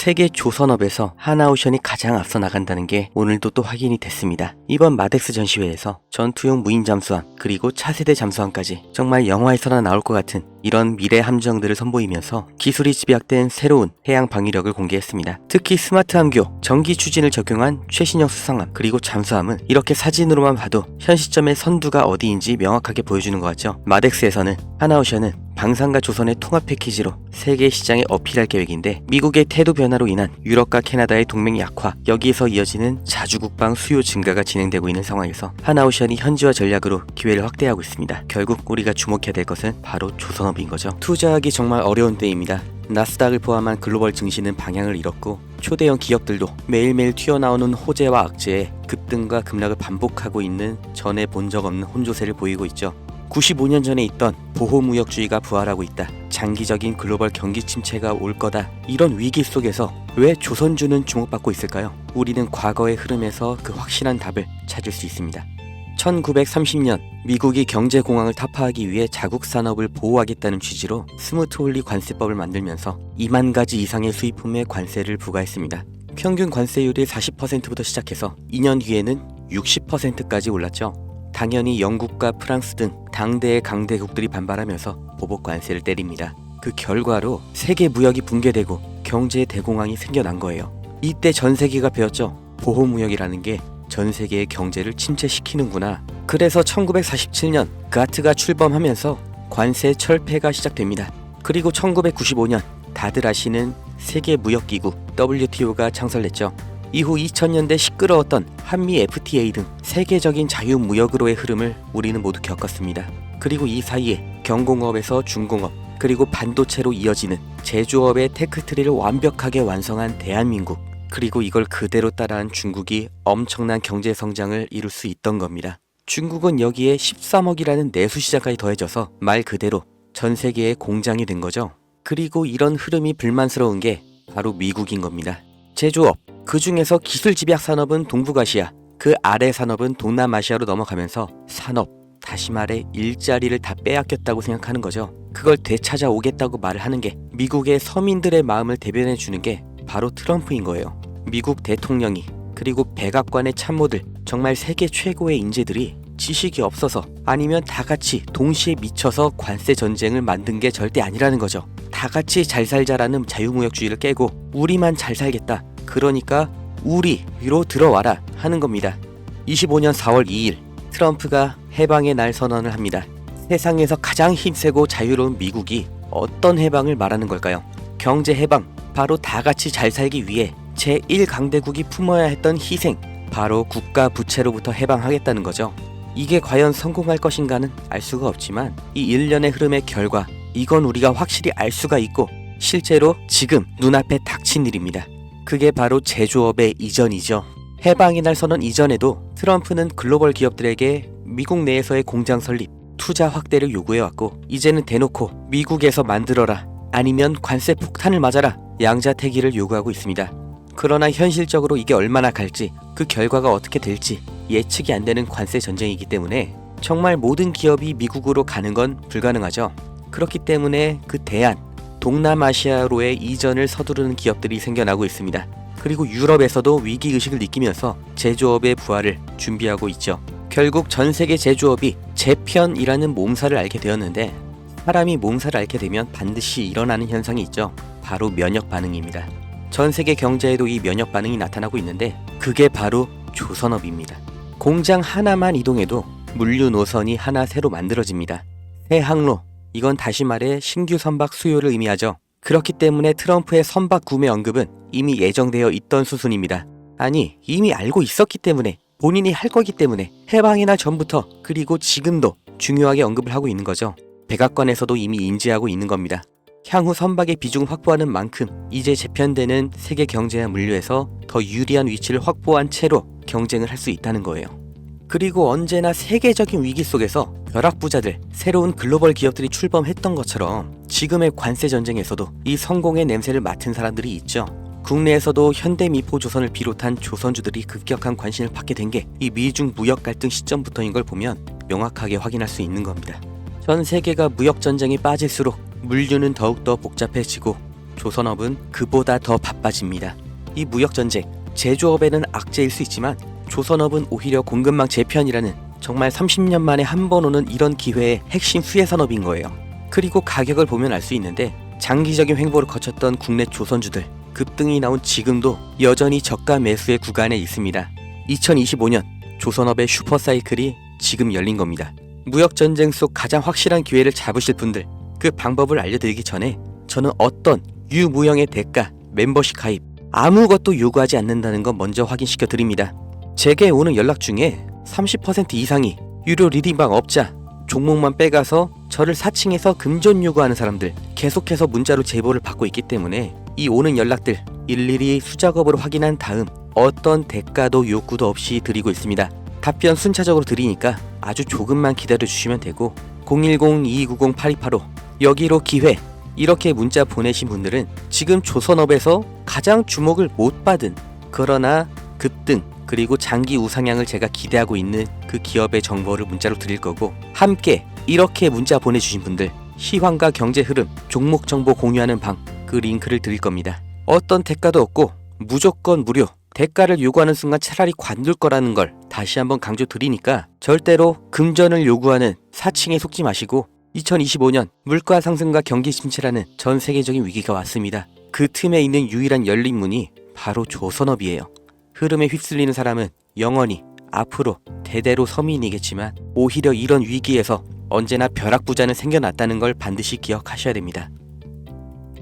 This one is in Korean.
세계 조선업에서 하나오션이 가장 앞서 나간다는 게 오늘도 또 확인이 됐습니다. 이번 마덱스 전시회에서 전투용 무인 잠수함 그리고 차세대 잠수함까지 정말 영화에서나 나올 것 같은 이런 미래 함정들을 선보이면서 기술이 집약된 새로운 해양 방위력을 공개했습니다. 특히 스마트 함교, 전기 추진을 적용한 최신형 수상함 그리고 잠수함은 이렇게 사진으로만 봐도 현 시점의 선두가 어디인지 명확하게 보여주는 것 같죠. 마덱스에서는 하나오션은 방산과 조선의 통합 패키지로 세계 시장에 어필할 계획인데, 미국의 태도 변화로 인한 유럽과 캐나다의 동맹 약화, 여기에서 이어지는 자주국방 수요 증가가 진행되고 있는 상황에서 하나오션이 현지화 전략으로 기회를 확대하고 있습니다. 결국 우리가 주목해야 될 것은 바로 조선업인 거죠. 투자하기 정말 어려운 때입니다. 나스닥을 포함한 글로벌 증시는 방향을 잃었고, 초대형 기업들도 매일매일 튀어나오는 호재와 악재에 급등과 급락을 반복하고 있는 전에 본 적 없는 혼조세를 보이고 있죠. 95년 전에 있던 보호무역주의가 부활하고 있다. 장기적인 글로벌 경기 침체가 올 거다. 이런 위기 속에서 왜 조선주는 주목받고 있을까요? 우리는 과거의 흐름에서 그 확실한 답을 찾을 수 있습니다. 1930년 미국이 경제공황을 타파하기 위해 자국 산업을 보호하겠다는 취지로 스무트홀리 관세법을 만들면서 2만 가지 이상의 수입품에 관세를 부과했습니다. 평균 관세율이 40%부터 시작해서 2년 뒤에는 60%까지 올랐죠. 당연히 영국과 프랑스 등 당대의 강대국들이 반발하면서 보복 관세를 때립니다. 그 결과로 세계 무역이 붕괴되고 경제의 대공황이 생겨난 거예요. 이때 전 세계가 배웠죠. 보호무역이라는 게 전 세계의 경제를 침체시키는구나. 그래서 1947년 가트가 출범하면서 관세 철폐가 시작됩니다. 그리고 1995년 다들 아시는 세계무역기구 WTO가 창설됐죠. 이후 2000년대 시끄러웠던 한미 FTA 등 세계적인 자유무역으로의 흐름을 우리는 모두 겪었습니다. 그리고 이 사이에 경공업에서 중공업, 그리고 반도체로 이어지는 제조업의 테크트리를 완벽하게 완성한 대한민국, 그리고 이걸 그대로 따라한 중국이 엄청난 경제 성장을 이룰 수 있던 겁니다. 중국은 여기에 13억이라는 내수시장까지 더해져서 말 그대로 전 세계의 공장이 된 거죠. 그리고 이런 흐름이 불만스러운 게 바로 미국인 겁니다. 제조업, 그 중에서 기술 집약 산업은 동북아시아, 그 아래 산업은 동남아시아로 넘어가면서 산업, 다시 말해 일자리를 다 빼앗겼다고 생각하는 거죠. 그걸 되찾아오겠다고 말을 하는 게, 미국의 서민들의 마음을 대변해 주는 게 바로 트럼프인 거예요. 미국 대통령이, 그리고 백악관의 참모들, 정말 세계 최고의 인재들이 지식이 없어서 아니면 다 같이 동시에 미쳐서 관세 전쟁을 만든 게 절대 아니라는 거죠. 다 같이 잘 살자라는 자유무역주의를 깨고 우리만 잘 살겠다, 그러니까 우리로 들어와라 하는 겁니다. 25년 4월 2일 트럼프가 해방의 날 선언을 합니다. 세상에서 가장 힘세고 자유로운 미국이 어떤 해방을 말하는 걸까요? 경제 해방, 바로 다 같이 잘 살기 위해 제1강대국이 품어야 했던 희생, 바로 국가 부채로부터 해방하겠다는 거죠. 이게 과연 성공할 것인가는 알 수가 없지만 이 일련의 흐름의 결과, 이건 우리가 확실히 알 수가 있고 실제로 지금 눈앞에 닥친 일입니다. 그게 바로 제조업의 이전이죠. 해방의 날 선언 이전에도 트럼프는 글로벌 기업들에게 미국 내에서의 공장 설립, 투자 확대를 요구해왔고, 이제는 대놓고 미국에서 만들어라, 아니면 관세 폭탄을 맞아라, 양자택일을 요구하고 있습니다. 그러나 현실적으로 이게 얼마나 갈지, 그 결과가 어떻게 될지 예측이 안 되는 관세 전쟁이기 때문에 정말 모든 기업이 미국으로 가는 건 불가능하죠. 그렇기 때문에 그 대안, 동남아시아로의 이전을 서두르는 기업들이 생겨나고 있습니다. 그리고 유럽에서도 위기의식을 느끼면서 제조업의 부활을 준비하고 있죠. 결국 전 세계 제조업이 재편이라는 몸살을 앓게 되었는데, 사람이 몸살을 앓게 되면 반드시 일어나는 현상이 있죠. 바로 면역 반응입니다. 전 세계 경제에도 이 면역 반응이 나타나고 있는데, 그게 바로 조선업입니다. 공장 하나만 이동해도 물류 노선이 하나 새로 만들어집니다. 새 항로, 이건 다시 말해 신규 선박 수요를 의미하죠. 그렇기 때문에 트럼프의 선박 구매 언급은 이미 예정되어 있던 수순입니다. 아니, 이미 알고 있었기 때문에, 본인이 할 거기 때문에 해방의 날 전부터, 그리고 지금도 중요하게 언급을 하고 있는 거죠. 백악관에서도 이미 인지하고 있는 겁니다. 향후 선박의 비중을 확보하는 만큼 이제 재편되는 세계 경제와 물류에서 더 유리한 위치를 확보한 채로 경쟁을 할 수 있다는 거예요. 그리고 언제나 세계적인 위기 속에서 벼락부자들, 새로운 글로벌 기업들이 출범했던 것처럼 지금의 관세 전쟁에서도 이 성공의 냄새를 맡은 사람들이 있죠. 국내에서도 현대미포조선을 비롯한 조선주들이 급격한 관심을 받게 된 게 이 미중 무역 갈등 시점부터인 걸 보면 명확하게 확인할 수 있는 겁니다. 전 세계가 무역 전쟁이 빠질수록 물류는 더욱더 복잡해지고 조선업은 그보다 더 바빠집니다. 이 무역전쟁, 제조업에는 악재일 수 있지만 조선업은 오히려 공급망 재편이라는 정말 30년 만에 한 번 오는 이런 기회의 핵심 수혜산업인 거예요. 그리고 가격을 보면 알 수 있는데 장기적인 횡보를 거쳤던 국내 조선주들 급등이 나온 지금도 여전히 저가 매수의 구간에 있습니다. 2025년 조선업의 슈퍼사이클이 지금 열린 겁니다. 무역전쟁 속 가장 확실한 기회를 잡으실 분들, 그 방법을 알려드리기 전에 저는 어떤 유무형의 대가, 멤버십 가입 아무것도 요구하지 않는다는 거 먼저 확인시켜 드립니다. 제게 오는 연락 중에 30% 이상이 유료 리딩방 업자, 종목만 빼가서 저를 사칭해서 금전 요구하는 사람들 계속해서 문자로 제보를 받고 있기 때문에 이 오는 연락들 일일이 수작업으로 확인한 다음 어떤 대가도 욕구도 없이 드리고 있습니다. 답변 순차적으로 드리니까 아주 조금만 기다려 주시면 되고 010-2290-8285 여기로 기회 이렇게 문자 보내신 분들은 지금 조선업에서 가장 주목을 못 받은 그러나 급등 그리고 장기 우상향을 제가 기대하고 있는 그 기업의 정보를 문자로 드릴 거고 함께 이렇게 문자 보내주신 분들 시황과 경제 흐름, 종목 정보 공유하는 방 그 링크를 드릴 겁니다. 어떤 대가도 없고 무조건 무료 대가를 요구하는 순간 차라리 관둘 거라는 걸 다시 한번 강조 드리니까 절대로 금전을 요구하는 사칭에 속지 마시고 2025년 물가 상승과 경기 침체라는 전 세계적인 위기가 왔습니다. 그 틈에 있는 유일한 열린 문이 바로 조선업이에요. 흐름에 휩쓸리는 사람은 영원히 앞으로 대대로 서민이겠지만 오히려 이런 위기에서 언제나 벼락부자는 생겨났다는 걸 반드시 기억하셔야 됩니다.